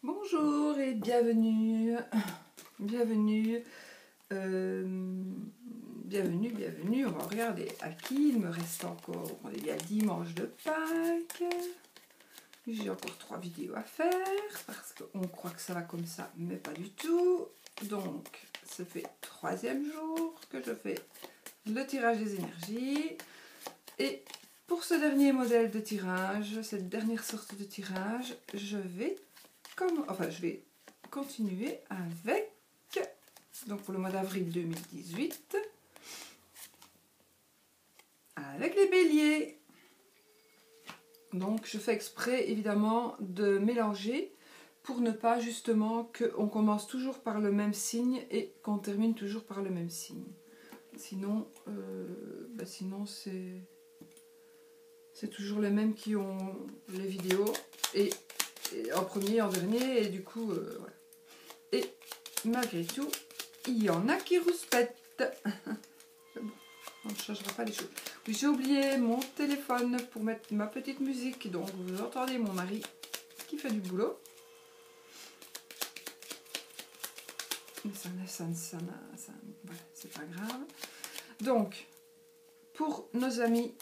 Bonjour et bienvenue, bienvenue, bienvenue. On va regarder à qui il me reste encore. On est bien dimanche de Pâques. J'ai encore 3 vidéos à faire parce qu'on croit que ça va comme ça, mais pas du tout. Donc, ça fait 3e jour que je fais le tirage des énergies. Et pour ce dernier modèle de tirage, cette dernière sorte de tirage, je vais continuer avec, donc pour le mois d'avril 2018, avec les béliers. Donc je fais exprès évidemment de mélanger pour ne pas justement qu'on commence toujours par le même signe et qu'on termine toujours par le même signe. Sinon, sinon c'est toujours les mêmes qui ont les vidéos et en premier, en dernier, et du coup, voilà. Et malgré tout, il y en a qui rouspètent. Bon, on ne changera pas les choses. J'ai oublié mon téléphone pour mettre ma petite musique, donc vous entendez mon mari qui fait du boulot. Mais voilà, c'est pas grave. Donc, pour nos amis,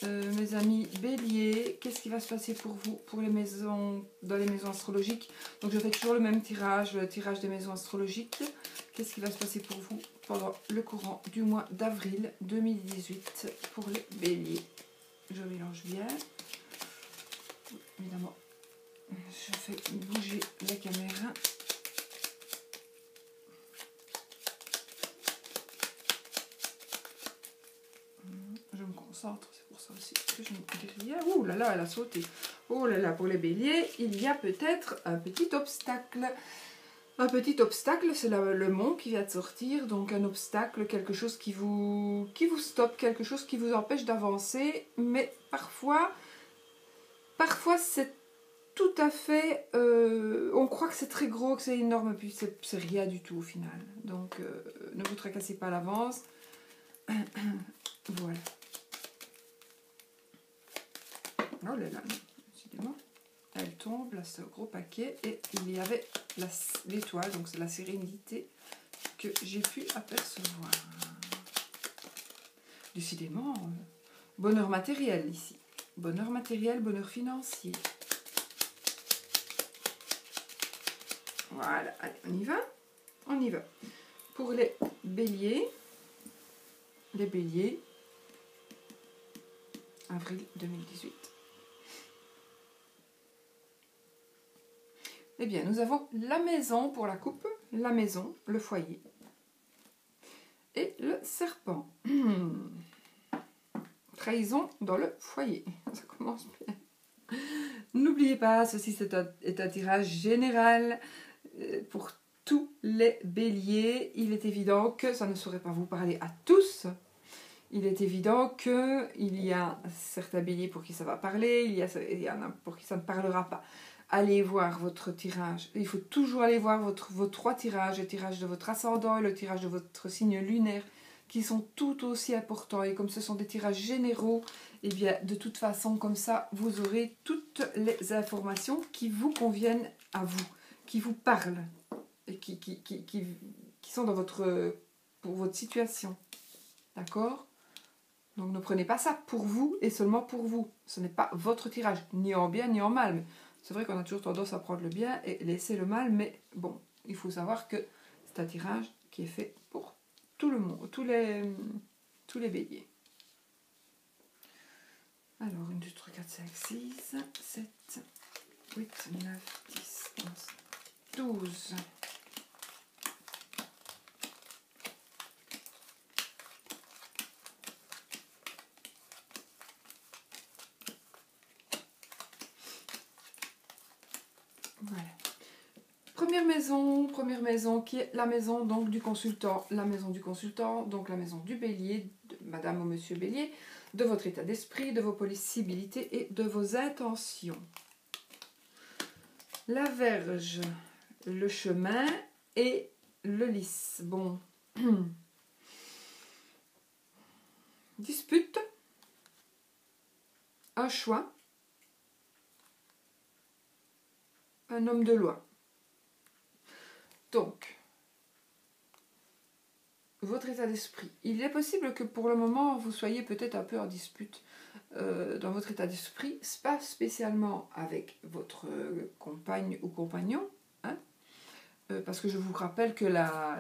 mes amis béliers, qu'est-ce qui va se passer pour vous pour les maisons, dans les maisons astrologiques? Donc je fais toujours le même tirage, le tirage des maisons astrologiques. Qu'est-ce qui va se passer pour vous pendant le courant du mois d'avril 2018 pour les béliers? Je mélange bien. Évidemment, je fais bouger la caméra. Je me concentre, c'est pour ça aussi que je ne dis rien. Ouh là là, elle a sauté. Oh là là, pour les béliers, il y a peut-être un petit obstacle. Un petit obstacle, c'est le mont qui vient de sortir. Donc un obstacle, quelque chose qui vous stoppe, quelque chose qui vous empêche d'avancer. Mais parfois c'est tout à fait... on croit que c'est très gros, que c'est énorme, puis c'est rien du tout au final. Donc ne vous tracassez pas à l'avance. Voilà. Oh là là, décidément, elle tombe, là c'est un gros paquet, et il y avait l'étoile, donc c'est la sérénité que j'ai pu apercevoir. Décidément, bonheur matériel ici. Bonheur matériel, bonheur financier. Voilà, allez, on y va? On y va. Pour les béliers, avril 2018. Eh bien, nous avons la maison pour la coupe, la maison, le foyer et le serpent. Trahison dans le foyer, ça commence bien. N'oubliez pas, ceci est un tirage général pour tous les béliers. Il est évident que ça ne saurait pas vous parler à tous. Il est évident qu'il y a certains béliers pour qui ça va parler, il y en a pour qui ça ne parlera pas. Allez voir votre tirage. Il faut toujours aller voir vos 3 tirages, le tirage de votre ascendant et le tirage de votre signe lunaire, qui sont tout aussi importants. Et comme ce sont des tirages généraux, et bien de toute façon, comme ça, vous aurez toutes les informations qui vous conviennent à vous, qui vous parlent et qui sont dans pour votre situation. D'accord ? Donc ne prenez pas ça pour vous et seulement pour vous. Ce n'est pas votre tirage, ni en bien ni en mal. Mais c'est vrai qu'on a toujours tendance à prendre le bien et laisser le mal, mais bon, il faut savoir que c'est un tirage qui est fait pour tout le monde, tous les béliers. Alors, 1, 2, 3, 4, 5, 6, 7, 8, 9, 10, 11, 12. Voilà. Première maison qui est la maison donc du consultant. La maison du consultant, donc la maison du bélier, de madame ou monsieur bélier, de votre état d'esprit, de vos possibilités et de vos intentions. La Vierge, le chemin et le lys. Bon. Dispute, un choix, un homme de loi. Donc, votre état d'esprit. Il est possible que pour le moment, vous soyez peut-être un peu en dispute dans votre état d'esprit, pas spécialement avec votre compagne ou compagnon, hein, parce que je vous rappelle que la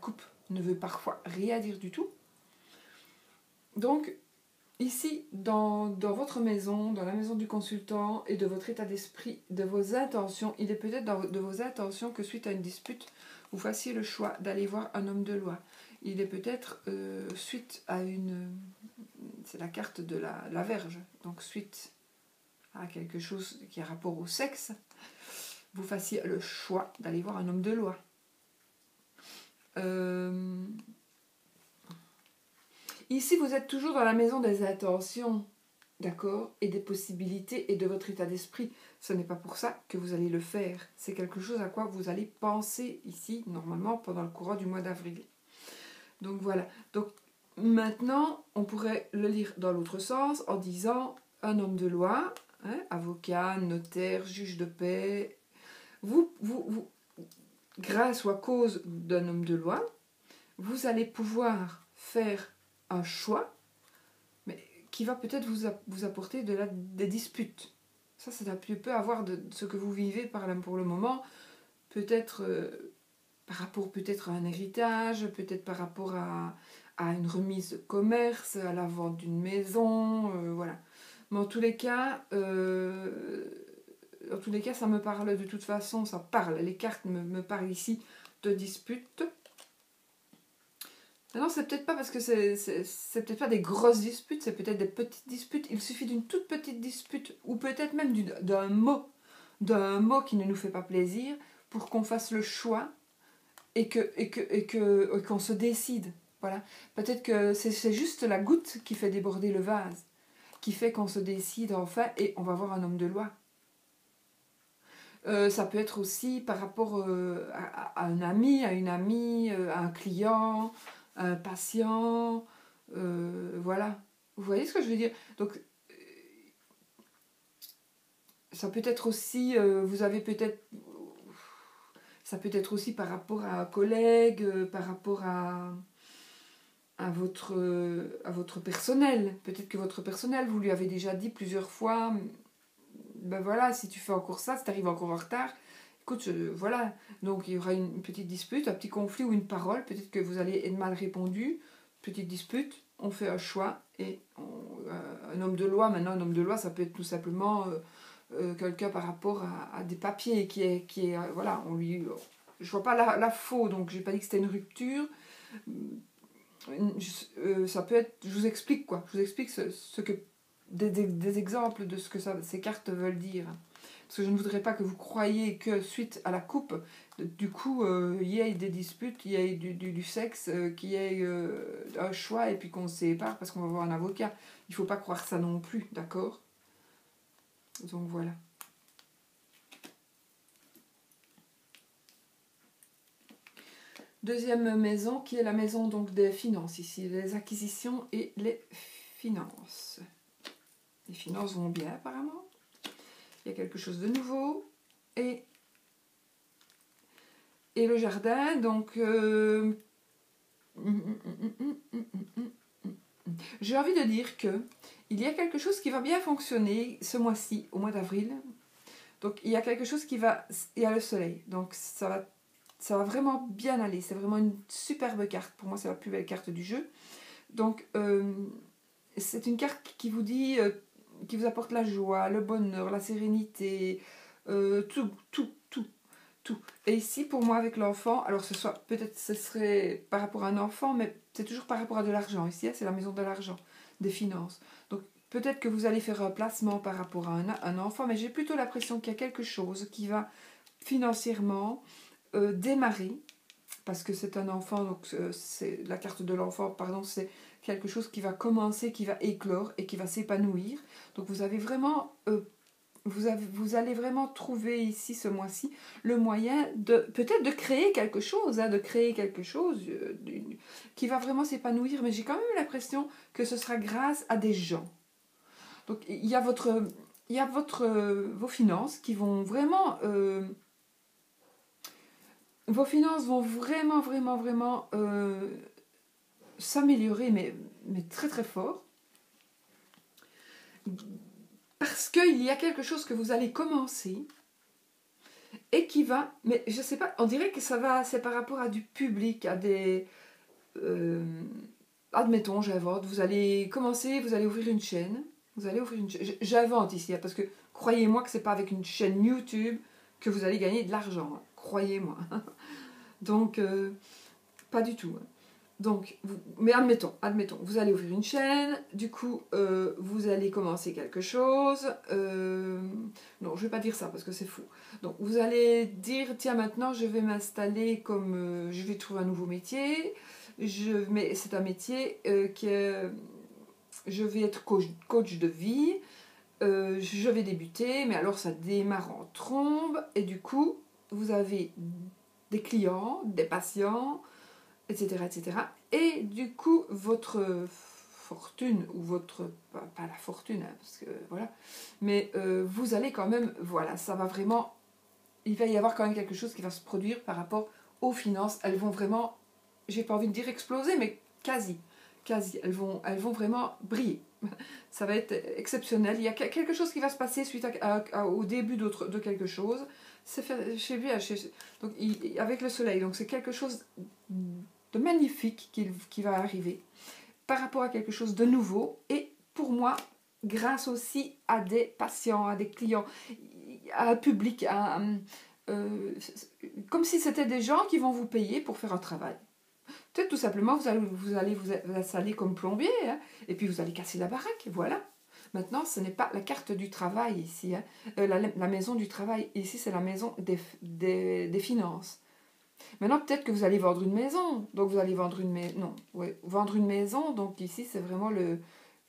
coupe ne veut parfois rien dire du tout. Donc, ici, dans votre maison, dans la maison du consultant et de votre état d'esprit, de vos intentions, il est peut-être de vos intentions que suite à une dispute, vous fassiez le choix d'aller voir un homme de loi. Il est peut-être suite à une... C'est la carte de la Vierge. Donc suite à quelque chose qui a rapport au sexe, vous fassiez le choix d'aller voir un homme de loi. Ici, vous êtes toujours dans la maison des intentions, d'accord, et des possibilités et de votre état d'esprit. Ce n'est pas pour ça que vous allez le faire. C'est quelque chose à quoi vous allez penser ici, normalement, pendant le courant du mois d'avril. Donc voilà. Donc maintenant, on pourrait le lire dans l'autre sens en disant un homme de loi, hein, avocat, notaire, juge de paix. Vous, grâce ou à cause d'un homme de loi, vous allez pouvoir faire un choix, mais qui va peut-être vous apporter des disputes. Ça, c'est un petit peu à voir de ce que vous vivez pour le moment. Peut-être par rapport peut-être à un héritage, peut-être par rapport à une remise de commerce, à la vente d'une maison, voilà. Mais en tous les cas, ça me parle de toute façon, ça parle. Les cartes me parlent ici de disputes. Non, c'est peut-être pas parce que c'est peut-être pas des grosses disputes, c'est peut-être des petites disputes. Il suffit d'une toute petite dispute, ou peut-être même d'un mot qui ne nous fait pas plaisir, pour qu'on fasse le choix et qu'on se décide. Voilà. Peut-être que c'est juste la goutte qui fait déborder le vase, qui fait qu'on se décide enfin et on va voir un homme de loi. Ça peut être aussi par rapport à un ami, à une amie, à un client, à un patient, voilà. Vous voyez ce que je veux dire? Donc, ça peut être aussi, ça peut être aussi par rapport à un collègue, par rapport à votre personnel. Peut-être que votre personnel, vous lui avez déjà dit plusieurs fois, ben voilà, si tu fais encore ça, si tu arrives encore en retard, écoute, voilà. Donc il y aura une petite dispute, un petit conflit ou une parole, peut-être que vous allez être mal répondu, petite dispute, on fait un choix, et un homme de loi, maintenant un homme de loi, ça peut être tout simplement quelqu'un par rapport à des papiers qui est voilà, je vois pas la faux, donc j'ai pas dit que c'était une rupture. Ça peut être, je vous explique ce que des exemples de ce que ces cartes veulent dire, parce que je ne voudrais pas que vous croyiez que suite à la coupe, du coup il y ait des disputes, il y ait du sexe, qu'il y ait un choix et puis qu'on se sépare parce qu'on va voir un avocat. Il ne faut pas croire ça non plus, d'accord? Donc voilà. Deuxième maison qui est la maison donc des finances ici, les acquisitions et les finances. Les finances vont bien apparemment. Il y a quelque chose de nouveau. Et le jardin, donc j'ai envie de dire que il y a quelque chose qui va bien fonctionner ce mois-ci, au mois d'avril. Donc il y a quelque chose qui va... Il y a le soleil, donc ça va vraiment bien aller. C'est vraiment une superbe carte. Pour moi, c'est la plus belle carte du jeu. Donc c'est une carte qui vous dit... qui vous apporte la joie, le bonheur, la sérénité, tout. Et ici, pour moi, avec l'enfant, alors peut-être ce serait par rapport à un enfant, mais c'est toujours par rapport à de l'argent. Ici, c'est la maison de l'argent, des finances. Donc peut-être que vous allez faire un placement par rapport à un enfant, mais j'ai plutôt l'impression qu'il y a quelque chose qui va financièrement démarrer, parce que c'est un enfant, donc c'est la carte de l'enfant, pardon, c'est quelque chose qui va commencer, qui va éclore et qui va s'épanouir. Donc vous avez vraiment... vous allez vraiment trouver ici, ce mois-ci, le moyen peut-être de créer quelque chose, qui va vraiment s'épanouir, mais j'ai quand même l'impression que ce sera grâce à des gens. Donc il y a vos finances qui vont vraiment vos finances vont vraiment, vraiment, vraiment s'améliorer, mais très, très fort. Parce qu'il y a quelque chose que vous allez commencer et qui va, mais je sais pas, on dirait que ça va, c'est par rapport à du public, à des... admettons, j'invente, vous allez commencer, vous allez ouvrir une chaîne. Vous allez ouvrir une chaîne. J'invente ici, parce que croyez-moi que c'est pas avec une chaîne YouTube que vous allez gagner de l'argent. Hein, croyez-moi. Donc, pas du tout. Hein. Donc, mais admettons, vous allez ouvrir une chaîne, du coup, vous allez commencer quelque chose. Non, je ne vais pas dire ça parce que c'est fou. Donc, vous allez dire, tiens, maintenant, je vais m'installer comme... je vais trouver un nouveau métier. Mais c'est un métier je vais être coach de vie. Je vais débuter, mais alors ça démarre en trombe. Et du coup, vous avez des clients, des patients, etc., etc. Et du coup, votre fortune, ou votre... pas la fortune, hein, parce que voilà, mais vous allez quand même, voilà, ça va vraiment... Il va y avoir quand même quelque chose qui va se produire par rapport aux finances. Elles vont vraiment, j'ai pas envie de dire exploser, mais quasi. Elles vont vraiment briller. Ça va être exceptionnel. Il y a quelque chose qui va se passer suite au début de quelque chose. C'est fait chez lui, donc, avec le soleil. Donc c'est quelque chose de magnifique qui va arriver par rapport à quelque chose de nouveau. Et pour moi, grâce aussi à des patients, à des clients, à un public, comme si c'était des gens qui vont vous payer pour faire un travail. Peut-être tout simplement, vous allez vous installer comme plombier, hein, et puis vous allez casser la baraque, voilà. Maintenant, ce n'est pas la carte du travail ici, hein, la maison du travail. Ici, c'est la maison des finances. Maintenant, peut-être que vous allez vendre une maison. Donc, vous allez vendre une maison. Non, ouais, vendre une maison. Donc, ici, c'est vraiment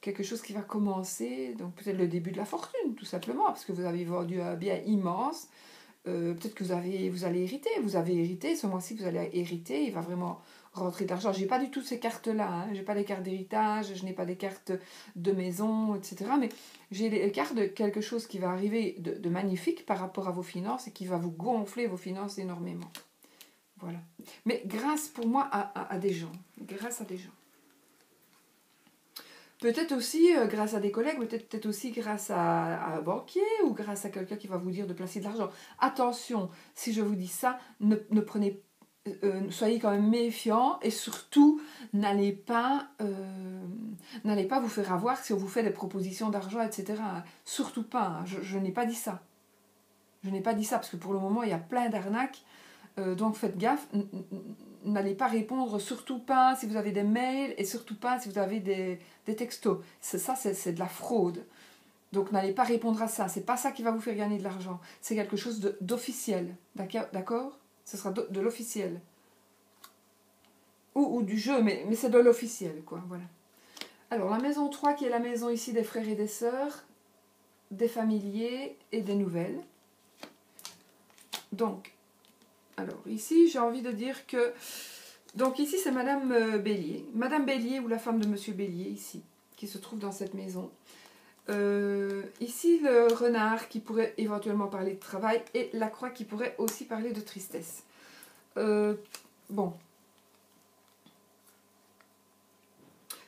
quelque chose qui va commencer. Donc, peut-être le début de la fortune, tout simplement, parce que vous avez vendu un bien immense. Peut-être que vous allez hériter. Vous avez hérité. Ce mois-ci, vous allez hériter. Il va vraiment rentrer de l'argent. Je n'ai pas du tout ces cartes-là. Hein. Je n'ai pas des cartes d'héritage. Je n'ai pas des cartes de maison, etc. Mais j'ai les cartes de quelque chose qui va arriver de magnifique par rapport à vos finances et qui va vous gonfler vos finances énormément. Voilà. Mais grâce pour moi à des gens. Grâce à des gens. Peut-être aussi grâce à des collègues, peut-être aussi grâce à un banquier ou grâce à quelqu'un qui va vous dire de placer de l'argent. Attention, si je vous dis ça, ne prenez, soyez quand même méfiants et surtout n'allez pas vous faire avoir si on vous fait des propositions d'argent, etc. Surtout pas, hein. Je n'ai pas dit ça. Je n'ai pas dit ça parce que pour le moment il y a plein d'arnaques. Donc faites gaffe, n'allez pas répondre, surtout pas si vous avez des mails et surtout pas si vous avez des textos. Ça, c'est de la fraude. Donc n'allez pas répondre à ça. C'est pas ça qui va vous faire gagner de l'argent. C'est quelque chose d'officiel. D'accord? Ce sera de l'officiel. Ou du jeu, mais c'est de l'officiel, quoi. Voilà. Alors, la maison 3, qui est la maison ici des frères et des sœurs, des familiers et des nouvelles. Donc, alors, ici, j'ai envie de dire que... Donc, ici, c'est Madame Bélier. Madame Bélier ou la femme de Monsieur Bélier, ici, qui se trouve dans cette maison. Ici, le renard qui pourrait éventuellement parler de travail et la croix qui pourrait aussi parler de tristesse. Bon.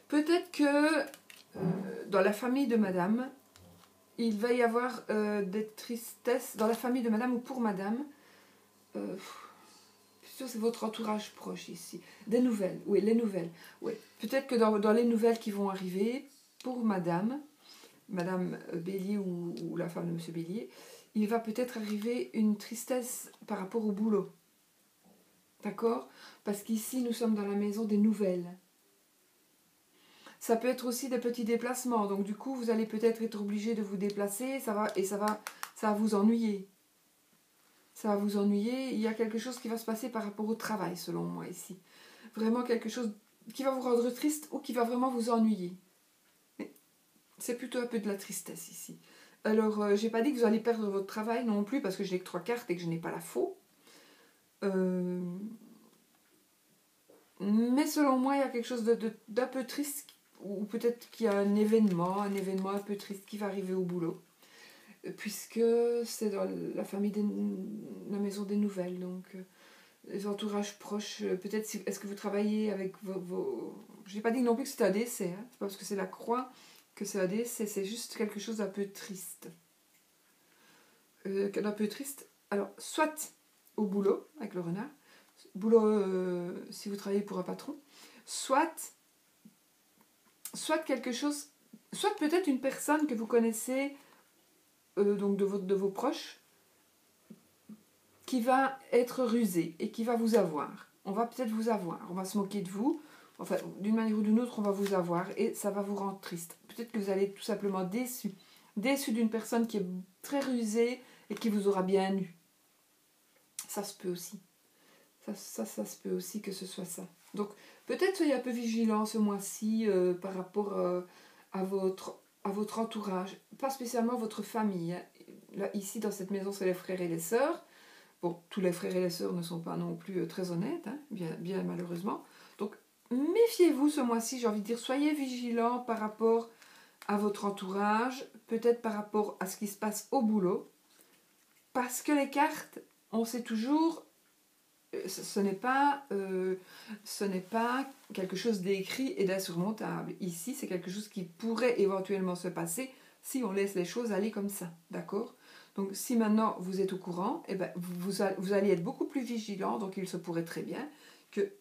Peut-être que dans la famille de Madame, il va y avoir des tristesses dans la famille de Madame ou pour Madame. C'est votre entourage proche ici. Des nouvelles, oui, les nouvelles. Oui. Peut-être que dans les nouvelles qui vont arriver, pour Madame Bélier ou la femme de Monsieur Bélier, il va peut-être arriver une tristesse par rapport au boulot. D'accord? Parce qu'ici, nous sommes dans la maison des nouvelles. Ça peut être aussi des petits déplacements. Donc du coup, vous allez peut-être être obligé de vous déplacer. Ça va vous ennuyer. Ça va vous ennuyer. Il y a quelque chose qui va se passer par rapport au travail, selon moi, ici. Vraiment quelque chose qui va vous rendre triste ou qui va vraiment vous ennuyer. C'est plutôt un peu de la tristesse, ici. Alors, j'ai pas dit que vous allez perdre votre travail non plus, parce que je n'ai que 3 cartes et que je n'ai pas la faux. Mais selon moi, il y a quelque chose d'un peu triste, ou peut-être qu'il y a un événement un peu triste qui va arriver au boulot. Puisque c'est dans la famille la maison des nouvelles. Donc, les entourages proches, peut-être est-ce que vous travaillez avec je n'ai pas dit non plus que c'était un décès, hein. C'est pas parce que c'est la croix que c'est un décès, c'est juste quelque chose d'un peu triste. D'un peu triste. Alors, soit au boulot, avec le renard, boulot si vous travaillez pour un patron, soit quelque chose, soit peut-être une personne que vous connaissez, donc de vos proches, qui va être rusée et qui va vous avoir. On va peut-être vous avoir, on va se moquer de vous, enfin d'une manière ou d'une autre on va vous avoir et ça va vous rendre triste. Peut-être que vous allez être tout simplement déçu d'une personne qui est très rusée et qui vous aura bien eu. Ça se peut aussi. Ça se peut aussi que ce soit ça. Donc peut-être soyez un peu vigilant ce mois-ci par rapport à votre entourage, pas spécialement votre famille, hein. Là, ici dans cette maison c'est les frères et les sœurs. Bon, tous les frères et les sœurs ne sont pas non plus très honnêtes, hein, bien malheureusement. Donc, méfiez-vous ce mois-ci, j'ai envie de dire, soyez vigilants par rapport à votre entourage, peut-être par rapport à ce qui se passe au boulot, parce que les cartes, on sait toujours, ce n'est pas quelque chose d'écrit et d'insurmontable. Ici, c'est quelque chose qui pourrait éventuellement se passer si on laisse les choses aller comme ça, d'accord ? Donc si maintenant vous êtes au courant, eh ben, vous allez être beaucoup plus vigilant, donc il se pourrait très bien que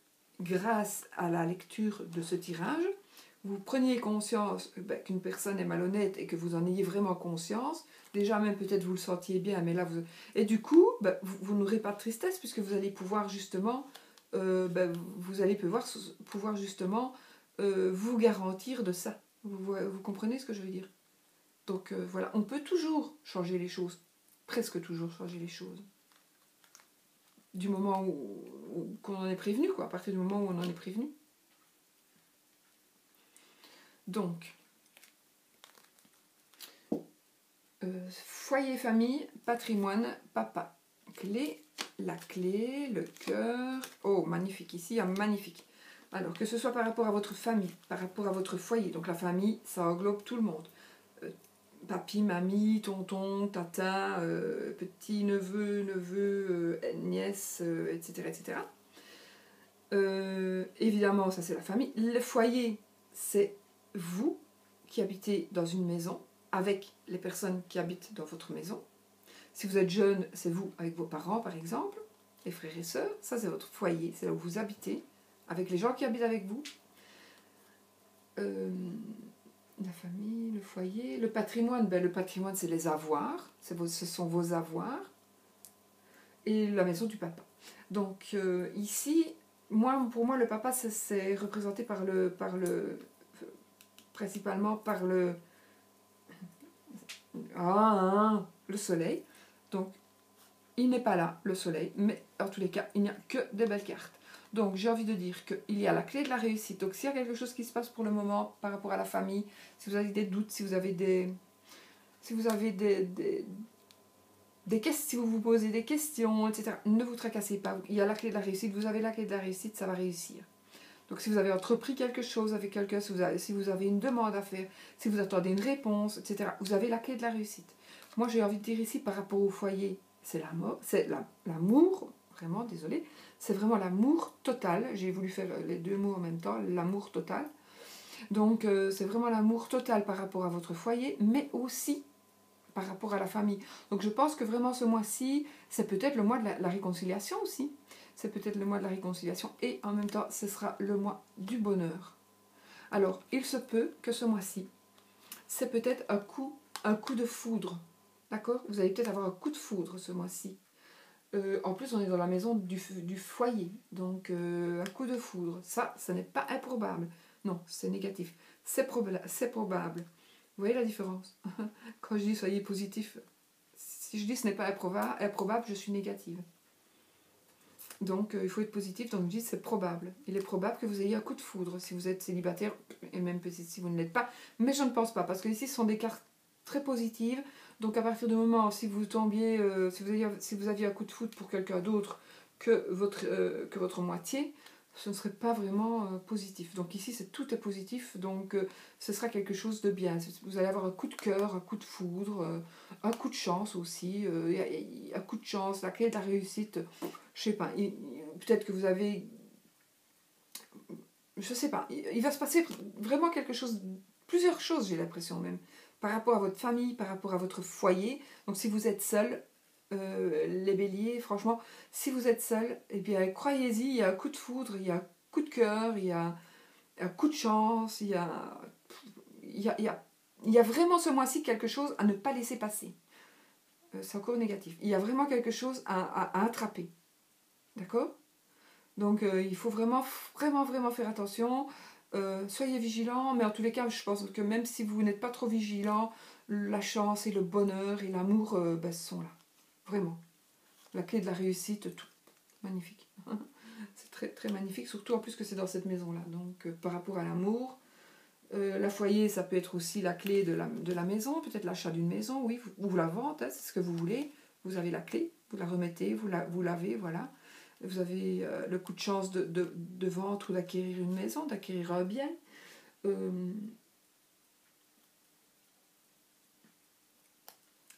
grâce à la lecture de ce tirage, vous preniez conscience qu'une personne est malhonnête et que vous en ayez vraiment conscience. Déjà même peut-être vous le sentiez bien, mais là vous... Et du coup, vous n'aurez pas de tristesse puisque vous allez pouvoir justement, pouvoir justement vous garantir de ça. Vous comprenez ce que je veux dire ? Donc voilà, on peut toujours changer les choses, presque toujours changer les choses. Du moment qu'on en est prévenu, quoi, à partir du moment où on en est prévenu. Donc, foyer, famille, patrimoine, papa. Clé, la clé, le cœur. Oh, magnifique, ici, magnifique. Alors, que ce soit par rapport à votre famille, par rapport à votre foyer. Donc la famille, ça englobe tout le monde. Papy, mamie, tonton, tata, petit neveu, nièce, etc. etc. Évidemment, ça c'est la famille. Le foyer, c'est vous qui habitez dans une maison avec les personnes qui habitent dans votre maison. Si vous êtes jeune, c'est vous avec vos parents par exemple, les frères et sœurs. Ça c'est votre foyer, c'est là où vous habitez, avec les gens qui habitent avec vous. La famille, le foyer, le patrimoine, le patrimoine c'est les avoirs, ce sont vos avoirs, et la maison du papa. Donc ici, pour moi le papa c'est représenté principalement par le soleil. Donc il n'est pas là, le soleil, mais en tous les cas il n'y a que des belles cartes. Donc j'ai envie de dire qu'il y a la clé de la réussite. Donc s'il y a quelque chose qui se passe pour le moment par rapport à la famille, si vous avez des doutes, si vous avez des questions, si vous vous posez des questions, etc., ne vous tracassez pas. Il y a la clé de la réussite, vous avez la clé de la réussite, ça va réussir. Donc si vous avez entrepris quelque chose avec quelqu'un, si vous avez une demande à faire, si vous attendez une réponse, etc., vous avez la clé de la réussite. Moi j'ai envie de dire ici par rapport au foyer, c'est l'amour, vraiment, désolée, c'est vraiment l'amour total. J'ai voulu faire les deux mots en même temps, l'amour total. Donc c'est vraiment l'amour total par rapport à votre foyer, mais aussi par rapport à la famille. Donc je pense que vraiment ce mois-ci, c'est peut-être le mois de la réconciliation aussi. C'est peut-être le mois de la réconciliation et en même temps, ce sera le mois du bonheur. Alors, il se peut que ce mois-ci, c'est peut-être un coup de foudre. D'accord ? Vous allez peut-être avoir un coup de foudre ce mois-ci. En plus, on est dans la maison du foyer. Donc, un coup de foudre. Ça n'est pas improbable. Non, c'est négatif. C'est probable. Vous voyez la différence ? Quand je dis soyez positif, si je dis ce n'est pas improbable, je suis négative. Donc il faut être positif, donc je dis c'est probable. Il est probable que vous ayez un coup de foudre si vous êtes célibataire, et même si vous ne l'êtes pas. Mais je ne pense pas, parce que ici ce sont des cartes très positives. Donc à partir du moment, si vous tombiez, si vous aviez un coup de foudre pour quelqu'un d'autre que votre moitié, ce ne serait pas vraiment positif. Donc ici, tout est positif, donc ce sera quelque chose de bien. Vous allez avoir un coup de cœur, un coup de foudre, un coup de chance aussi, un coup de chance, la clé de la réussite, je sais pas, peut-être que vous avez... Je sais pas, il va se passer vraiment quelque chose, plusieurs choses, j'ai l'impression même, par rapport à votre famille, par rapport à votre foyer. Donc si vous êtes seul, les béliers, franchement, si vous êtes seul, eh bien croyez-y, il y a un coup de foudre, il y a un coup de cœur, il y a un coup de chance, il y a, il y a vraiment ce mois-ci quelque chose à ne pas laisser passer. C'est encore négatif. Il y a vraiment quelque chose à attraper. D'accord ? Donc il faut vraiment, vraiment, vraiment faire attention. Soyez vigilants, mais en tous les cas, je pense que même si vous n'êtes pas trop vigilant, la chance et le bonheur et l'amour sont là. Vraiment. La clé de la réussite, tout. Magnifique. C'est très, très magnifique, surtout en plus que c'est dans cette maison-là. Donc par rapport à l'amour, la foyer, ça peut être aussi la clé de la maison, peut-être l'achat d'une maison, oui, ou la vente, hein, c'est ce que vous voulez. Vous avez la clé, vous la remettez, vous l'avez, voilà. Vous avez le coup de chance de vendre ou d'acquérir une maison, d'acquérir un bien.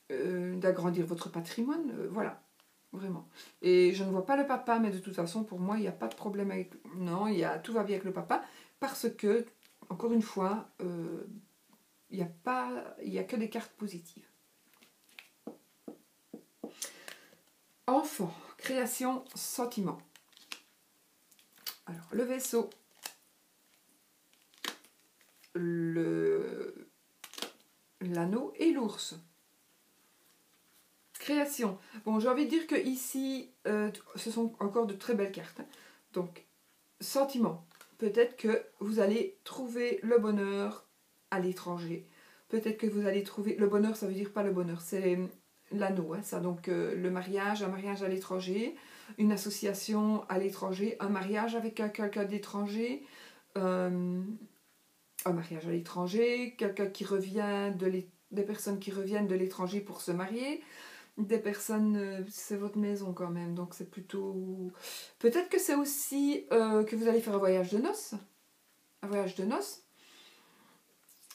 D'agrandir votre patrimoine, voilà, vraiment. Et je ne vois pas le papa, mais de toute façon, pour moi, il n'y a pas de problème avec... Non, tout va bien avec le papa, parce que, encore une fois, il n'y a que des cartes positives. Enfant, création, sentiment. Alors, le vaisseau, l'anneau et l'ours. Création. Bon, j'ai envie de dire que ici, ce sont encore de très belles cartes. Donc, sentiment. Peut-être que vous allez trouver le bonheur à l'étranger. Peut-être que vous allez trouver... Le bonheur, ça veut dire pas le bonheur, c'est l'anneau, hein, ça. Donc, le mariage, un mariage à l'étranger, une association à l'étranger, un mariage avec quelqu'un d'étranger, un mariage à l'étranger, quelqu'un qui revient des personnes qui reviennent de l'étranger pour se marier, des personnes, c'est votre maison quand même, donc c'est plutôt... Peut-être que c'est aussi que vous allez faire un voyage de noces. Un voyage de noces.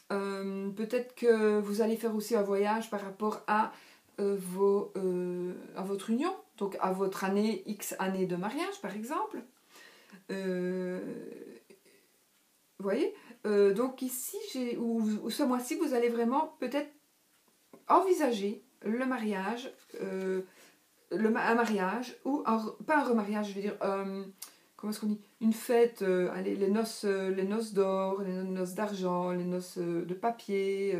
Peut-être que vous allez faire aussi un voyage par rapport à votre union, donc à votre année, X année de mariage par exemple. Vous voyez, donc ici, ou ce mois-ci, vous allez vraiment peut-être envisager le mariage, un mariage, ou pas un remariage, je veux dire, comment est-ce qu'on dit, une fête, allez, les noces d'or, les noces d'argent, les noces de papier,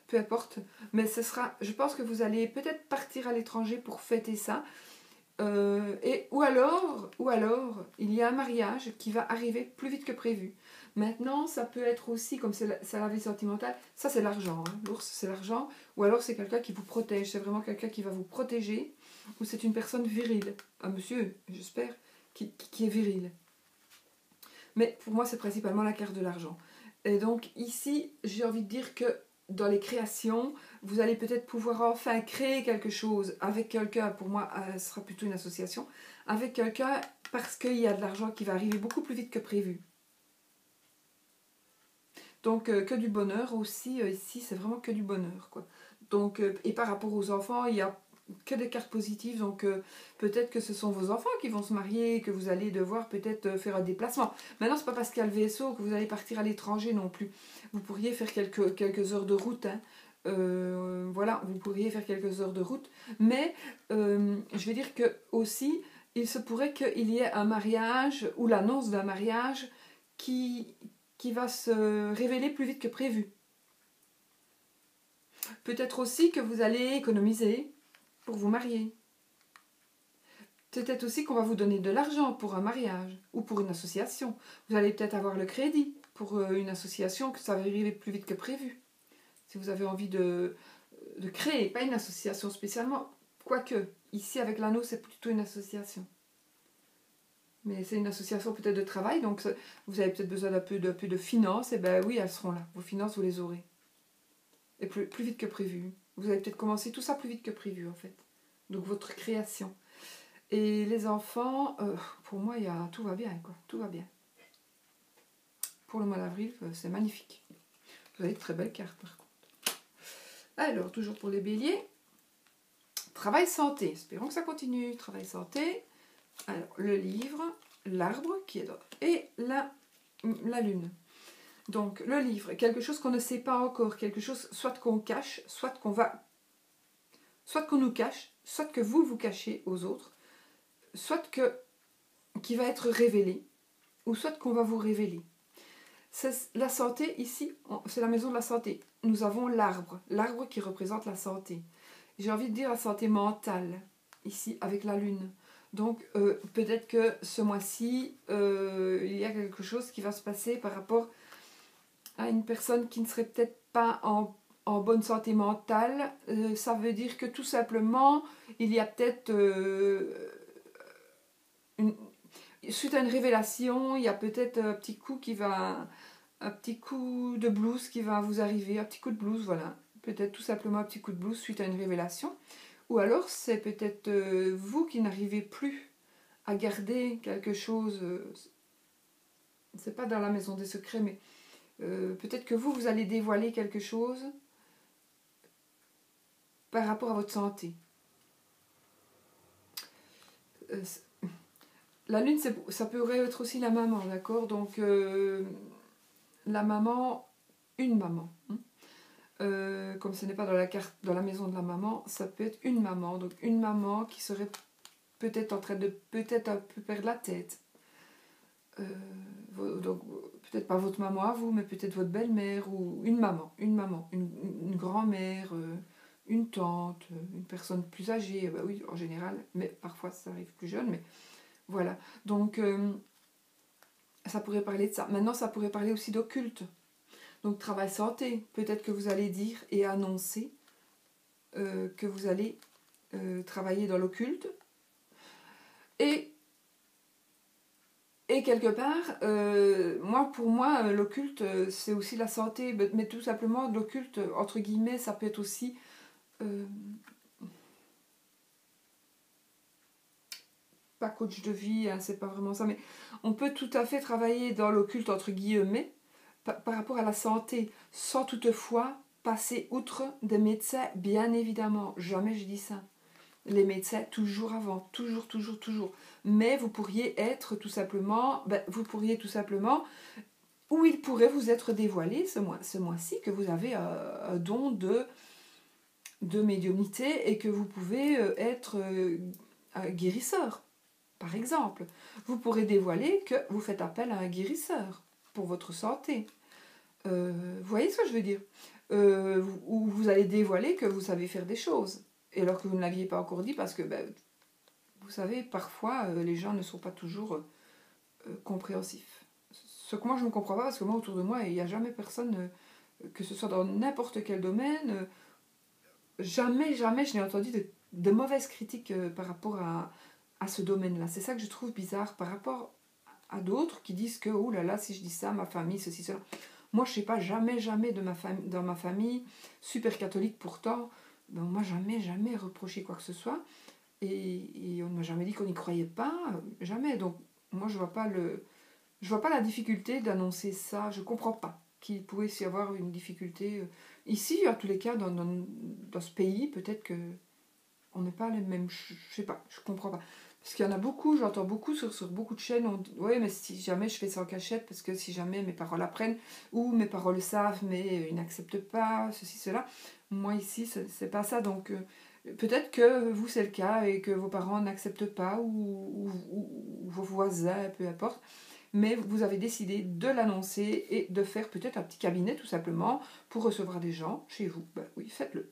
peu importe. Mais ce sera, je pense que vous allez peut-être partir à l'étranger pour fêter ça. Ou alors, il y a un mariage qui va arriver plus vite que prévu. Maintenant, ça peut être aussi, comme c'est la vie sentimentale, ça c'est l'argent, hein. L'ours c'est l'argent, ou alors c'est quelqu'un qui vous protège, c'est vraiment quelqu'un qui va vous protéger, ou c'est une personne virile, un monsieur, j'espère, qui est viril. Mais pour moi, c'est principalement la carte de l'argent. Et donc ici, j'ai envie de dire que dans les créations, vous allez peut-être pouvoir enfin créer quelque chose avec quelqu'un. Pour moi, ce sera plutôt une association. Avec quelqu'un parce qu'il y a de l'argent qui va arriver beaucoup plus vite que prévu. Donc que du bonheur aussi. Ici, c'est vraiment que du bonheur, quoi. Donc, et par rapport aux enfants, il y a que des cartes positives, donc peut-être que ce sont vos enfants qui vont se marier, que vous allez devoir peut-être faire un déplacement. Maintenant, c'est pas parce qu'il y a le vaisseau que vous allez partir à l'étranger non plus. Vous pourriez faire quelques heures de route, hein. Voilà, vous pourriez faire quelques heures de route, mais je vais dire que aussi, il se pourrait qu'il y ait un mariage ou l'annonce d'un mariage qui va se révéler plus vite que prévu. Peut-être aussi que vous allez économiser pour vous marier. Peut-être aussi qu'on va vous donner de l'argent pour un mariage ou pour une association. Vous allez peut-être avoir le crédit pour une association, que ça va arriver plus vite que prévu. Si vous avez envie de créer, pas une association spécialement, quoique, ici avec l'anneau c'est plutôt une association. Mais c'est une association peut-être de travail, donc vous avez peut-être besoin d'un peu de finances, et ben oui, elles seront là. Vos finances, vous les aurez. Et plus vite que prévu. Vous allez peut-être commencer tout ça plus vite que prévu en fait. Donc votre création. Et les enfants, pour moi, tout va bien, quoi. Tout va bien. Pour le mois d'avril, c'est magnifique. Vous avez de très belles cartes, par contre. Alors, toujours pour les béliers. Travail santé. Espérons que ça continue. Travail santé. Alors, le livre, l'arbre qui est dans... et la lune. Donc, le livre, quelque chose qu'on ne sait pas encore, quelque chose soit qu'on cache, soit qu'on nous cache, soit que vous vous cachez aux autres, soit qui va être révélé, ou soit qu'on va vous révéler. La santé, ici, c'est la maison de la santé. Nous avons l'arbre qui représente la santé. J'ai envie de dire la santé mentale, ici, avec la lune. Donc, peut-être que ce mois-ci, il y a quelque chose qui va se passer par rapport à une personne qui ne serait peut-être pas en bonne santé mentale. Ça veut dire que tout simplement, il y a peut-être... suite à une révélation, il y a peut-être un petit coup de blues qui va vous arriver, un petit coup de blues, voilà. Peut-être tout simplement un petit coup de blues suite à une révélation. Ou alors c'est peut-être vous qui n'arrivez plus à garder quelque chose, c'est pas dans la maison des secrets, mais peut-être que vous allez dévoiler quelque chose par rapport à votre santé. La lune, ça pourrait être aussi la maman, d'accord? Donc, la maman, une maman. Comme ce n'est pas dans la carte, dans la maison de la maman, ça peut être une maman. Donc, une maman qui serait peut-être en train de peut-être un peu perdre la tête. Donc, peut-être pas votre maman à vous, mais peut-être votre belle-mère ou une maman, une grand-mère, une tante, une personne plus âgée. Bah oui, en général, mais parfois ça arrive plus jeune, mais voilà. Donc, ça pourrait parler de ça. Maintenant, ça pourrait parler aussi d'occulte. Donc, travail santé. Peut-être que vous allez dire et annoncer que vous allez travailler dans l'occulte. Et quelque part, pour moi, l'occulte, c'est aussi la santé. Mais tout simplement, l'occulte, entre guillemets, ça peut être aussi... pas coach de vie, hein, c'est pas vraiment ça, mais on peut tout à fait travailler dans l'occulte, entre guillemets, par rapport à la santé, sans toutefois passer outre des médecins, bien évidemment. Jamais je dis ça. Les médecins, toujours avant, toujours. Mais vous pourriez être tout simplement, ou il pourrait vous être dévoilé ce mois-ci que vous avez un don de médiumnité et que vous pouvez être un guérisseur. Par exemple, vous pourrez dévoiler que vous faites appel à un guérisseur pour votre santé. Vous voyez ce que je veux dire? Ou vous allez dévoiler que vous savez faire des choses, et alors que vous ne l'aviez pas encore dit, parce que, vous savez, parfois, les gens ne sont pas toujours compréhensifs. Ce que moi, je ne comprends pas, parce que moi, autour de moi, il n'y a jamais personne, que ce soit dans n'importe quel domaine, jamais je n'ai entendu de mauvaises critiques par rapport à ce domaine-là. C'est ça que je trouve bizarre par rapport à d'autres qui disent que, oh là là, si je dis ça, ma famille, ceci, cela. Moi, je ne sais pas, jamais dans ma famille, super catholique pourtant, moi, jamais reproché quoi que ce soit. Et on ne m'a jamais dit qu'on n'y croyait pas, jamais. Donc, moi, je vois pas la difficulté d'annoncer ça. Je ne comprends pas qu'il pouvait y avoir une difficulté. Ici, en tous les cas, dans ce pays, peut-être que on n'est pas les mêmes... Je sais pas, je comprends pas. Parce qu'il y en a beaucoup, j'entends beaucoup sur beaucoup de chaînes, on dit, ouais, mais si jamais je fais ça en cachette, parce que si jamais mes paroles apprennent, ou mes paroles le savent, mais ils n'acceptent pas, ceci, cela. Moi, ici, c'est pas ça. Donc, peut-être que vous, c'est le cas, et que vos parents n'acceptent pas, ou vos voisins, peu importe. Mais vous avez décidé de l'annoncer et de faire peut-être un petit cabinet, tout simplement, pour recevoir des gens chez vous. Ben oui, faites-le,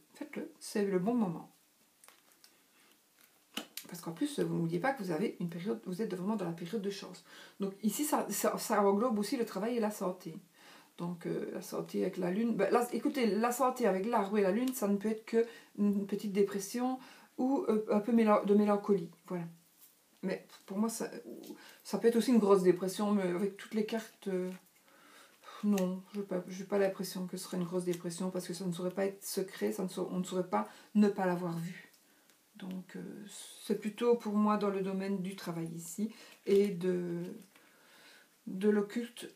c'est le bon moment. Parce qu'en plus, vous n'oubliez pas que vous avez une période, vous êtes vraiment dans la période de chance. Donc ici, ça englobe aussi le travail et la santé. Donc la santé avec la lune. Écoutez, la santé avec l'arbre et la lune, ça ne peut être qu'une petite dépression ou un peu de mélancolie. Voilà. Mais pour moi, ça peut être aussi une grosse dépression, mais avec toutes les cartes... non, je n'ai pas l'impression que ce serait une grosse dépression, parce que ça ne saurait pas être secret, on ne saurait pas ne pas l'avoir vu. Donc, c'est plutôt pour moi dans le domaine du travail ici et de l'occulte.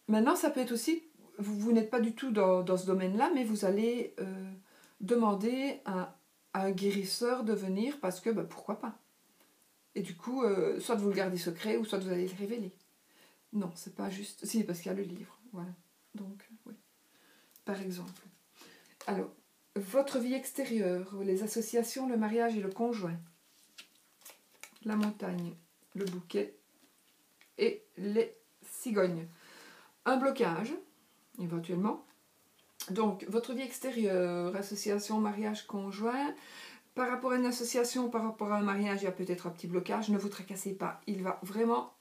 Maintenant, ça peut être aussi, vous n'êtes pas du tout dans ce domaine-là, mais vous allez demander à un guérisseur de venir parce que, pourquoi pas. Et du coup, soit vous le gardez secret, ou soit vous allez le révéler. Non, c'est pas juste. Si, parce qu'il y a le livre. Voilà. Donc, oui. Par exemple. Alors, votre vie extérieure, les associations, le mariage et le conjoint. La montagne, le bouquet et les cigognes. Un blocage, éventuellement. Donc, votre vie extérieure, association, mariage, conjoint. Par rapport à une association, par rapport à un mariage, il y a peut-être un petit blocage. Ne vous tracassez pas. Il va vraiment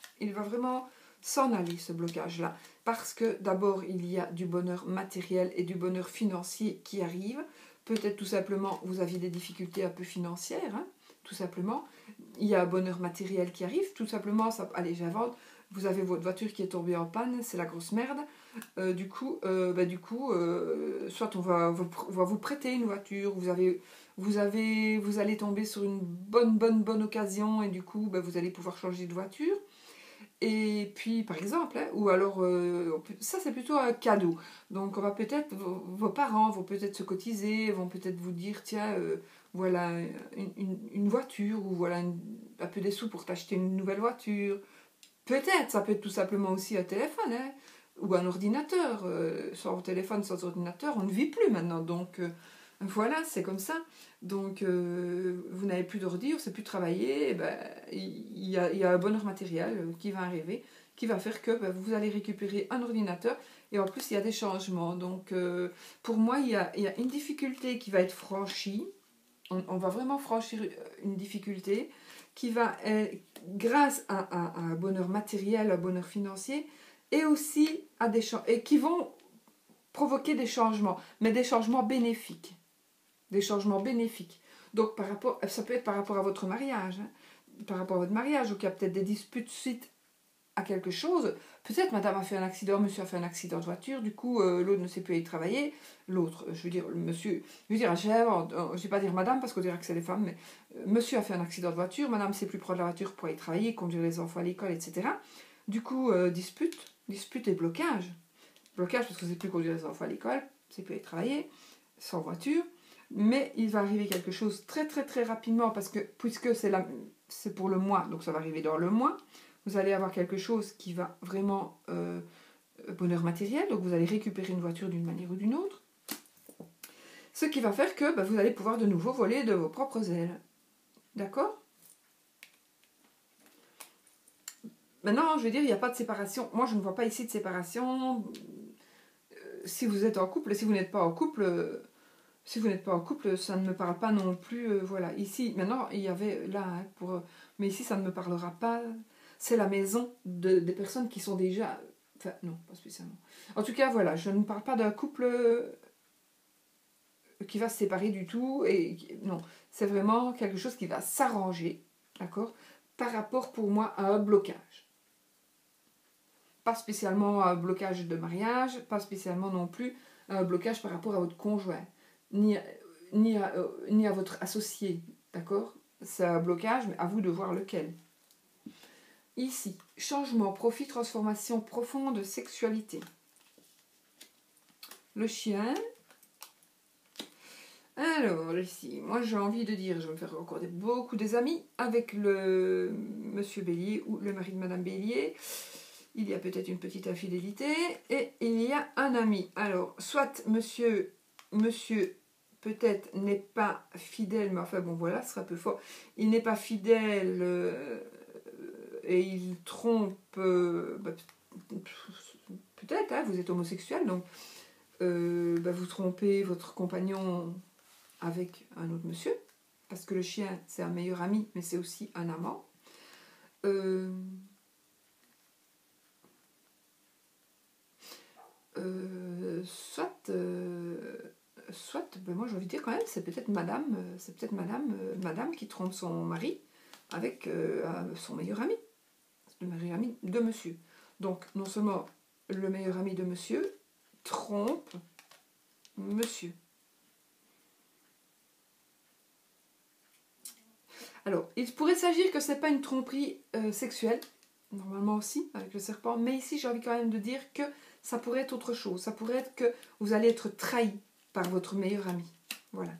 s'en aller, ce blocage-là. Parce que d'abord, il y a du bonheur matériel et du bonheur financier qui arrive. Peut-être tout simplement, vous aviez des difficultés un peu financières, hein, tout simplement. Il y a un bonheur matériel qui arrive. Tout simplement, ça, allez, j'invente. Vous avez votre voiture qui est tombée en panne, c'est la grosse merde. Du coup, soit on va vous prêter une voiture, vous allez tomber sur une bonne occasion et du coup, vous allez pouvoir changer de voiture. Et puis, par exemple, hein, ou alors, ça c'est plutôt un cadeau. Donc, on va peut-être, vos parents vont peut-être se cotiser, vont peut-être vous dire, tiens, voilà une voiture, ou voilà un peu des sous pour t'acheter une nouvelle voiture. Peut-être, ça peut être tout simplement aussi un téléphone, hein, ou un ordinateur. Sans téléphone, sans ordinateur, on ne vit plus maintenant. Donc, voilà, c'est comme ça. Donc, vous n'avez plus d'ordi, on ne sait plus travailler. Il y a un bonheur matériel qui va arriver, qui va faire que vous allez récupérer un ordinateur. Et en plus, il y a des changements. Donc, pour moi, il y a une difficulté qui va être franchie. On va vraiment franchir une difficulté qui va, grâce à un bonheur matériel, un bonheur financier, et aussi et qui vont provoquer des changements, mais des changements bénéfiques. Des changements bénéfiques. Donc, ça peut être par rapport à votre mariage. Hein, par rapport à votre mariage, ou qu'il y a peut-être des disputes suite à quelque chose. Peut-être madame a fait un accident, monsieur a fait un accident de voiture, du coup l'autre ne sait plus aller travailler. L'autre, je veux dire, le monsieur, je veux dire, je ne vais pas dire madame parce qu'on dirait que c'est les femmes, mais monsieur a fait un accident de voiture, madame ne sait plus prendre la voiture pour aller travailler, conduire les enfants à l'école, etc. Du coup, dispute et blocage. Blocage parce qu'on ne sait plus conduire les enfants à l'école, on ne sait plus aller travailler, sans voiture. Mais il va arriver quelque chose très très très rapidement parce que puisque c'est pour le mois, donc ça va arriver dans le mois. Vous allez avoir quelque chose qui va vraiment bonheur matériel, donc vous allez récupérer une voiture d'une manière ou d'une autre. Ce qui va faire que vous allez pouvoir de nouveau voler de vos propres ailes. D'accord ? Maintenant, je veux dire, il n'y a pas de séparation. Moi, je ne vois pas ici de séparation. Si vous êtes en couple, si vous n'êtes pas en couple... Si vous n'êtes pas en couple, ça ne me parle pas non plus. Voilà. Ici, maintenant, il y avait là, hein, mais ici, ça ne me parlera pas. C'est la maison des personnes qui sont déjà... Enfin, non, pas spécialement. En tout cas, voilà, je ne parle pas d'un couple qui va se séparer du tout. Non, c'est vraiment quelque chose qui va s'arranger, d'accord, par rapport pour moi à un blocage. Pas spécialement un blocage de mariage, pas spécialement non plus un blocage par rapport à votre conjoint. Ni à votre associé, d'accord? C'est un blocage, mais à vous de voir lequel. Ici, changement, profit, transformation profonde, sexualité. Le chien. Alors, ici, moi j'ai envie de dire, je vais me faire encore beaucoup des amis avec le monsieur Bélier ou le mari de madame Bélier. Il y a peut-être une petite infidélité et il y a un ami. Alors, soit monsieur peut-être n'est pas fidèle, mais enfin bon voilà, ce sera un peu fort. Il n'est pas fidèle et il trompe, peut-être, hein, vous êtes homosexuel, donc vous trompez votre compagnon avec un autre monsieur, parce que le chien c'est un meilleur ami, mais c'est aussi un amant. Soit, moi j'ai envie de dire quand même, c'est peut-être madame qui trompe son mari avec son meilleur ami, le meilleur ami de monsieur. Donc non seulement le meilleur ami de monsieur trompe monsieur. Alors, il pourrait s'agir que ce n'est pas une tromperie sexuelle, normalement aussi, avec le serpent, mais ici j'ai envie quand même de dire que ça pourrait être autre chose. Ça pourrait être que vous allez être trahi par votre meilleur ami. Voilà.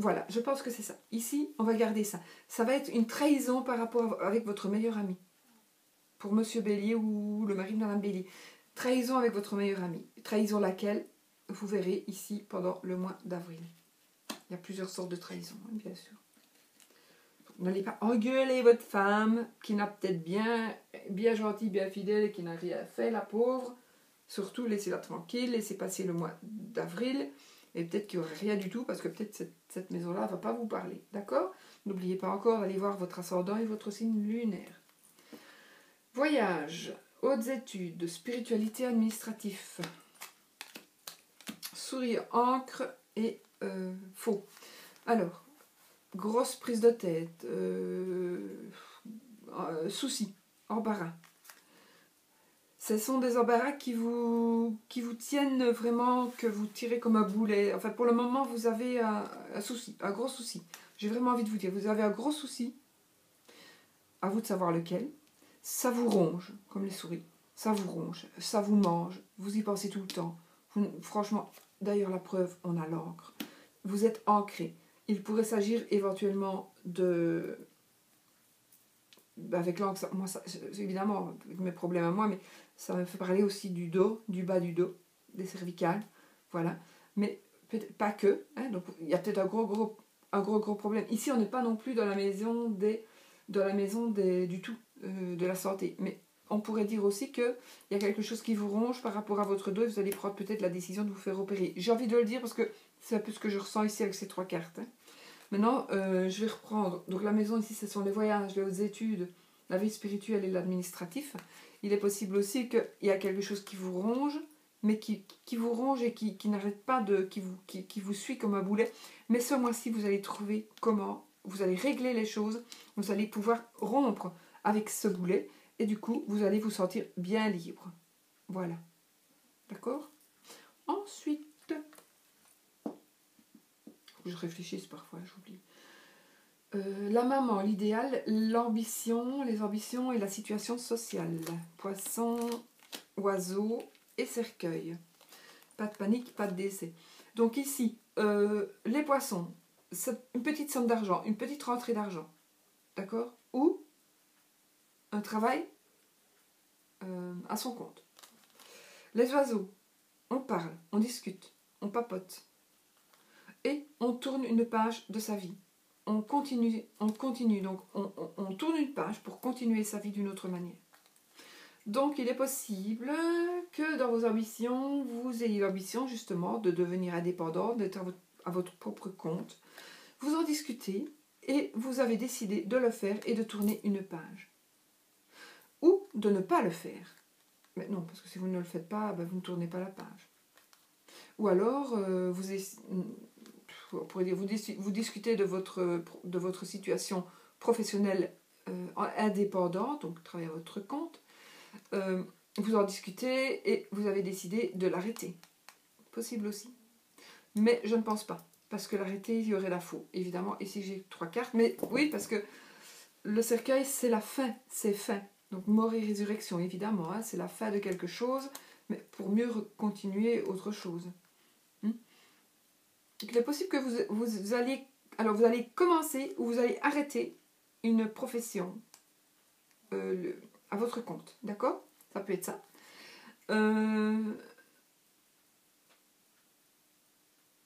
Voilà, je pense que c'est ça. Ici, on va garder ça. Ça va être une trahison par rapport avec votre meilleur ami. Pour Monsieur Bélier ou le mari de Madame Bélier. Trahison avec votre meilleur ami. Trahison laquelle vous verrez ici pendant le mois d'avril. Il y a plusieurs sortes de trahison, hein, bien sûr. N'allez pas engueuler votre femme qui n'a peut-être bien gentille, bien fidèle et qui n'a rien fait, la pauvre. Surtout, laissez-la tranquille, laissez passer le mois d'avril. Et peut-être qu'il n'y aurait rien du tout parce que peut-être cette maison-là ne va pas vous parler. D'accord? N'oubliez pas encore d'aller voir votre ascendant et votre signe lunaire. Voyage, hautes études, spiritualité, administratif. Sourire, encre et faux. Alors, grosse prise de tête, soucis, embarras. Ce sont des embarras qui vous tiennent vraiment, que vous tirez comme un boulet. Enfin, pour le moment, vous avez un souci, un gros souci. J'ai vraiment envie de vous dire, vous avez un gros souci. À vous de savoir lequel. Ça vous ronge, comme les souris. Ça vous ronge, ça vous mange. Vous y pensez tout le temps. Franchement, d'ailleurs, la preuve, on a l'encre. Vous êtes ancré. Il pourrait s'agir éventuellement de... Avec l'encre, moi, évidemment, avec mes problèmes à moi, mais ça me fait parler aussi du dos, du bas du dos, des cervicales, voilà. Mais peut-être pas que, hein, donc il y a peut-être un gros problème. Ici, on n'est pas non plus dans la maison du tout, de la santé. Mais on pourrait dire aussi qu'il y a quelque chose qui vous ronge par rapport à votre dos et vous allez prendre peut-être la décision de vous faire opérer. J'ai envie de le dire parce que c'est un peu ce que je ressens ici avec ces 3 cartes. Hein. Maintenant, je vais reprendre. Donc la maison ici, ce sont les voyages, les hautes études, la vie spirituelle et l'administratif. Il est possible aussi qu'il y a quelque chose qui vous ronge, mais qui vous ronge et qui n'arrête pas qui vous suit comme un boulet. Mais ce mois-ci, vous allez trouver comment, vous allez régler les choses, vous allez pouvoir rompre avec ce boulet et du coup, vous allez vous sentir bien libre. Voilà. D'accord? Ensuite... Je réfléchisse parfois, j'oublie. La maman, l'idéal, l'ambition, les ambitions et la situation sociale. Poisson, oiseau et cercueil. Pas de panique, pas de décès. Donc ici, les poissons, c'est une petite somme d'argent, une petite rentrée d'argent. D'accord? Ou un travail à son compte. Les oiseaux, on parle, on discute, on papote. Et on tourne une page de sa vie. On continue, donc on tourne une page pour continuer sa vie d'une autre manière. Donc il est possible que dans vos ambitions, vous ayez l'ambition justement de devenir indépendant, d'être à votre propre compte. Vous en discutez et vous avez décidé de le faire et de tourner une page. Ou de ne pas le faire. Mais non, parce que si vous ne le faites pas, ben vous ne tournez pas la page. Ou alors, vous pourrez dire, vous discutez de votre situation professionnelle indépendante, donc travaillez à votre compte, vous en discutez et vous avez décidé de l'arrêter. Possible aussi. Mais je ne pense pas, parce que l'arrêter, il y aurait la faux, évidemment. Ici, j'ai 3 cartes, mais oui, parce que le cercueil, c'est la fin, c'est fin. Donc mort et résurrection, évidemment, hein, c'est la fin de quelque chose, mais pour mieux continuer autre chose. Il est possible que vous allez commencer ou vous allez arrêter une profession à votre compte, d'accord? Ça peut être ça.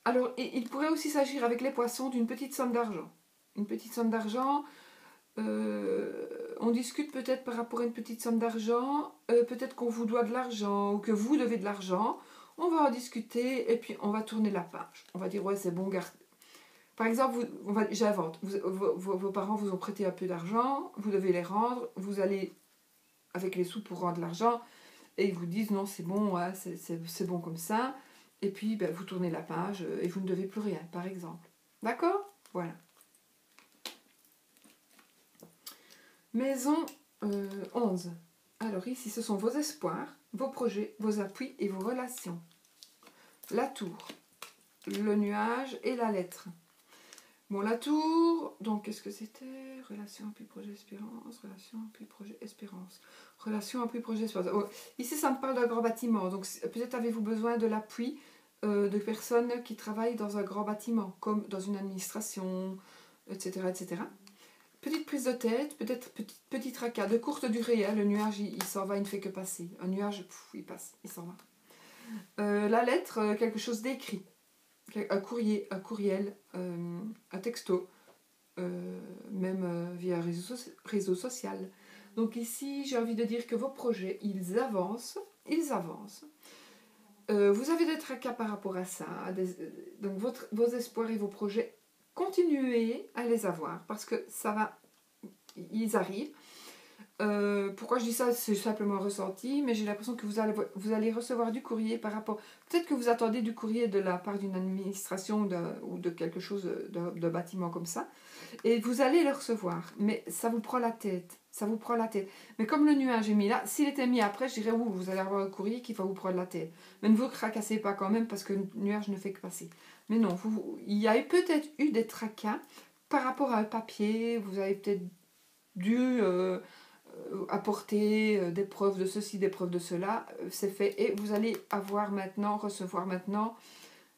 Alors, il pourrait aussi s'agir avec les poissons d'une petite somme d'argent. Une petite somme d'argent, on discute peut-être par rapport à une petite somme d'argent, peut-être qu'on vous doit de l'argent ou que vous devez de l'argent. On va en discuter et puis on va tourner la page. On va dire, ouais, c'est bon, garde. Par exemple, j'invente, vos parents vous ont prêté un peu d'argent, vous devez les rendre, vous allez avec les sous pour rendre l'argent, et ils vous disent, non, c'est bon, ouais, c'est bon comme ça, et puis ben, vous tournez la page et vous ne devez plus rien, par exemple. D'accord? Voilà. Maison 11. Alors ici, ce sont vos espoirs, vos projets, vos appuis et vos relations. La tour, le nuage et la lettre. Bon, la tour, donc qu'est-ce que c'était? Relation, appui, projet, espérance. Relation, appui, projet, espérance. Relation, appui, projet, espérance. Oh, ici, ça me parle d'un grand bâtiment. Donc, peut-être avez-vous besoin de l'appui de personnes qui travaillent dans un grand bâtiment, comme dans une administration, etc. etc. Petite prise de tête, peut-être petit tracas de courte durée. Hein, le nuage, il s'en va, il ne fait que passer. Un nuage, il passe, il s'en va. La lettre, quelque chose d'écrit. Un courrier, un courriel, un texto, même via un réseau social. Donc ici, j'ai envie de dire que vos projets, ils avancent, ils avancent. Vous avez des tracas par rapport à ça. Donc vos espoirs et vos projets, continuez à les avoir parce que ça va, ils arrivent. Pourquoi je dis ça, c'est simplement ressenti, mais j'ai l'impression que vous allez recevoir du courrier par rapport... Peut-être que vous attendez du courrier de la part d'une administration ou de quelque chose, de bâtiment comme ça, et vous allez le recevoir, mais ça vous prend la tête, ça vous prend la tête. Mais comme le nuage est mis là, s'il était mis après, je dirais, vous allez avoir un courrier qui va vous prendre la tête. Mais ne vous tracassez pas quand même, parce que le nuage ne fait que passer. Mais non, il y a peut-être eu des tracas par rapport à un papier, vous avez peut-être dû... apporter des preuves de ceci, des preuves de cela, c'est fait. Et vous allez recevoir maintenant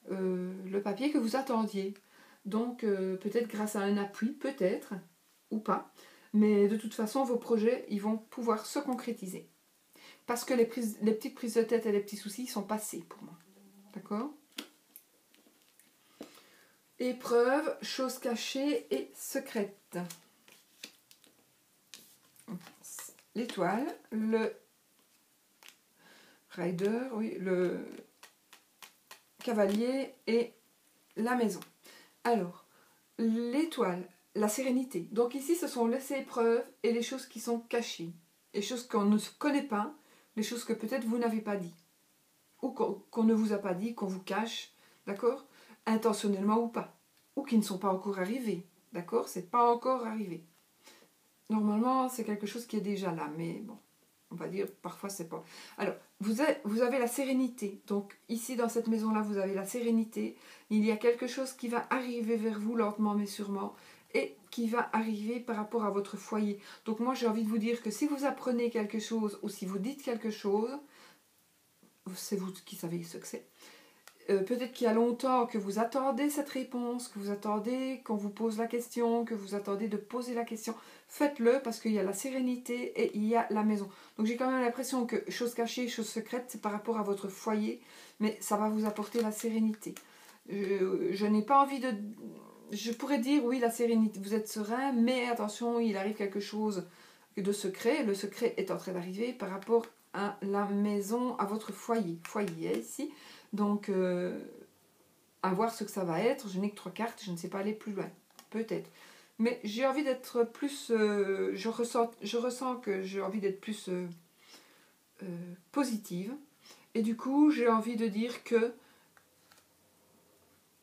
le papier que vous attendiez. Donc peut-être grâce à un appui, peut-être, ou pas. Mais de toute façon, vos projets, ils vont pouvoir se concrétiser. Parce que les petites prises de tête et les petits soucis sont passés pour moi. D'accord ? Épreuve, choses cachées et secrètes. L'étoile, le rider, oui, le cavalier et la maison. Alors, l'étoile, la sérénité. Donc ici, ce sont les épreuves et les choses qui sont cachées. Les choses qu'on ne connaît pas, les choses que peut-être vous n'avez pas dit. Ou qu'on ne vous a pas dit, qu'on vous cache, d'accord ? Intentionnellement ou pas. Ou qui ne sont pas encore arrivées, d'accord ? C'est pas encore arrivé. Normalement, c'est quelque chose qui est déjà là, mais bon, on va dire, parfois c'est pas. Alors, vous avez la sérénité. Donc, ici, dans cette maison-là, vous avez la sérénité. Il y a quelque chose qui va arriver vers vous lentement, mais sûrement, et qui va arriver par rapport à votre foyer. Donc, moi, j'ai envie de vous dire que si vous apprenez quelque chose, ou si vous dites quelque chose, c'est vous qui savez ce que c'est. Peut-être qu'il y a longtemps que vous attendez cette réponse, que vous attendez qu'on vous pose la question, que vous attendez de poser la question. Faites-le parce qu'il y a la sérénité et il y a la maison. Donc j'ai quand même l'impression que choses cachées, choses secrètes, c'est par rapport à votre foyer, mais ça va vous apporter la sérénité. Je n'ai pas envie de... Je pourrais dire, oui, la sérénité, vous êtes serein, mais attention, il arrive quelque chose de secret. Le secret est en train d'arriver par rapport à la maison, à votre foyer. Foyer, ici. Donc, à voir ce que ça va être. Je n'ai que 3 cartes, je ne sais pas aller plus loin. Peut-être. Mais j'ai envie d'être plus... je ressens que j'ai envie d'être plus positive. Et du coup, j'ai envie de dire que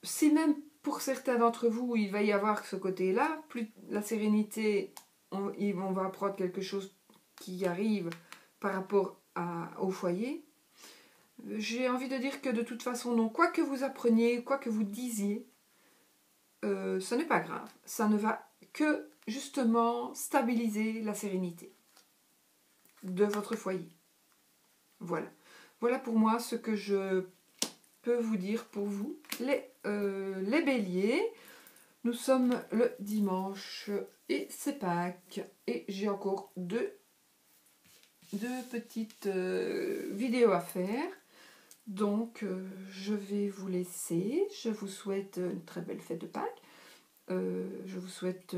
si même pour certains d'entre vous, il va y avoir ce côté-là, plus la sérénité, on va apprendre quelque chose qui arrive par rapport au foyer. J'ai envie de dire que de toute façon, non, quoi que vous appreniez, quoi que vous disiez, ce n'est pas grave. Ça ne va que justement stabiliser la sérénité de votre foyer. Voilà. Voilà pour moi ce que je peux vous dire pour vous. Les béliers, nous sommes le dimanche et c'est Pâques. Et j'ai encore deux petites vidéos à faire. Donc, je vais vous laisser. Je vous souhaite une très belle fête de Pâques. Je vous souhaite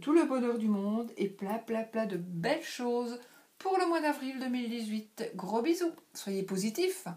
tout le bonheur du monde et plein de belles choses pour le mois d'avril 2018. Gros bisous. Soyez positifs.